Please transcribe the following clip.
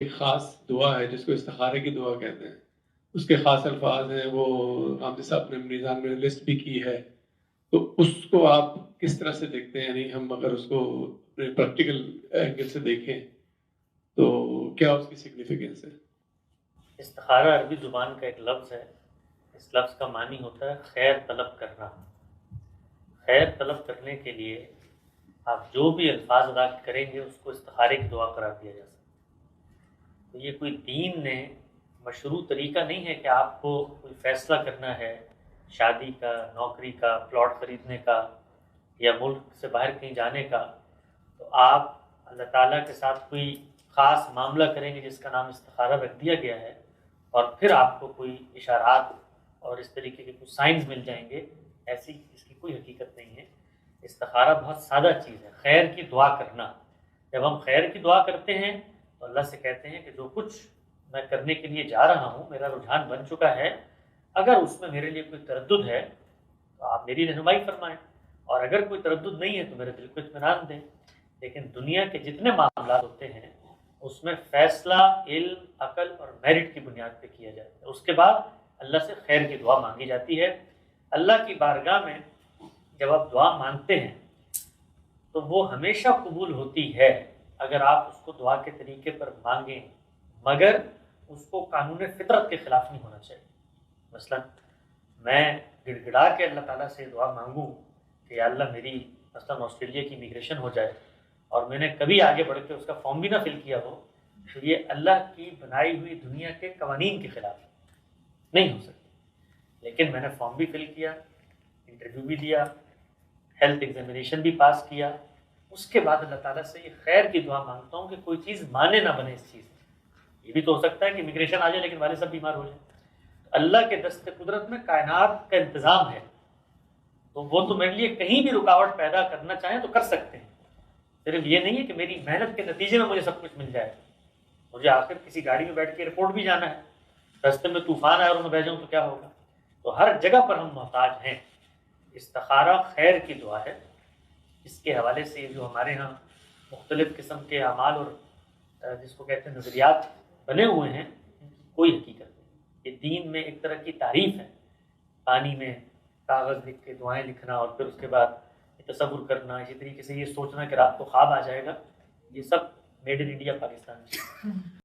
ایک خاص دعا ہے جس کو استخارے کی دعا کہتے ہیں، اس کے خاص الفاظ ہیں، وہ حامد صاحب نے میزان میں لسٹ بھی کی ہے، تو اس کو آپ کس طرح سے دیکھتے ہیں؟ یعنی ہم اگر اس کو پریکٹیکل اینگل سے دیکھیں تو کیا اس کی سگنیفیکینس ہے؟ استخارہ عربی زبان کا ایک لفظ ہے، اس لفظ کا معنی ہوتا ہے خیر طلب کرنا۔ خیر طلب کرنے کے لیے آپ جو بھی الفاظ ادا کریں گے اس کو استخارے کی دعا قرار دیا جا سکتا ہے۔ تو یہ کوئی دین نے مشروع طریقہ نہیں ہے کہ آپ کو کوئی فیصلہ کرنا ہے شادی کا، نوکری کا، پلاٹ خریدنے کا یا ملک سے باہر کہیں جانے کا، تو آپ اللہ تعالیٰ کے ساتھ کوئی خاص معاملہ کریں گے جس کا نام استخارہ رکھ دیا گیا ہے، اور پھر آپ کو کوئی اشارات اور اس طریقے کے کچھ سائنز مل جائیں گے، ایسی اس کی کوئی حقیقت نہیں ہے۔ استخارہ بہت سادہ چیز ہے، خیر کی دعا کرنا۔ جب ہم خیر کی دعا کرتے ہیں تو اللہ سے کہتے ہیں کہ جو کچھ میں کرنے کے لیے جا رہا ہوں، میرا رجحان بن چکا ہے، اگر اس میں میرے لیے کوئی تردد ہے تو آپ میری رہنمائی فرمائیں، اور اگر کوئی تردد نہیں ہے تو میرے دل کو اطمینان دیں۔ لیکن دنیا کے جتنے معاملات ہوتے ہیں اس میں فیصلہ علم، عقل اور میرٹ کی بنیاد پہ کیا جاتا ہے، اس کے بعد اللہ سے خیر کی دعا مانگی جاتی ہے۔ اللہ کی بارگاہ میں جب آپ دعا مانگتے ہیں تو وہ ہمیشہ قبول ہوتی ہے اگر آپ اس کو دعا کے طریقے پر مانگیں، مگر اس کو قانون فطرت کے خلاف نہیں ہونا چاہیے۔ مثلا میں گڑ گڑا کے اللہ تعالیٰ سے دعا مانگوں کہ یا اللہ میری مثلا آسٹریلیا کی امیگریشن ہو جائے، اور میں نے کبھی آگے بڑھ کے اس کا فارم بھی نہ فل کیا ہو، تو یہ اللہ کی بنائی ہوئی دنیا کے قوانین کے خلاف نہیں ہو سکتی۔ لیکن میں نے فارم بھی فل کیا، انٹرویو بھی دیا، ہیلتھ ایگزامینیشن بھی پاس کیا، اس کے بعد اللہ تعالیٰ سے یہ خیر کی دعا مانگتا ہوں کہ کوئی چیز مانے نہ بنے اس چیز میں۔ یہ بھی تو ہو سکتا ہے کہ امیگریشن آ جائے لیکن والے سب بیمار ہو جائیں۔ اللہ کے دست قدرت میں کائنات کا انتظام ہے، تو وہ تو میرے لیے کہیں بھی رکاوٹ پیدا کرنا چاہیں تو کر سکتے ہیں۔ صرف یہ نہیں ہے کہ میری محنت کے نتیجے میں مجھے سب کچھ مل جائے، مجھے آخر کسی گاڑی میں بیٹھ کے ایئرپورٹ بھی جانا ہے، راستے میں طوفان آئے اور میں بہ جاؤں تو کیا ہوگا؟ تو ہر جگہ پر ہم محتاج ہیں۔ استخارہ خیر کی دعا ہے۔ اس کے حوالے سے جو ہمارے ہاں مختلف قسم کے اعمال اور جس کو کہتے ہیں نظریات بنے ہوئے ہیں، ان کی کوئی حقیقت نہیں۔ یہ دین میں ایک طرح کی تعریف ہے، پانی میں کاغذ لکھ کے دعائیں لکھنا اور پھر اس کے بعد تصور کرنا، اسی طریقے سے یہ سوچنا کہ رات کو خواب آ جائے گا، یہ سب میڈ ان انڈیا پاکستان میں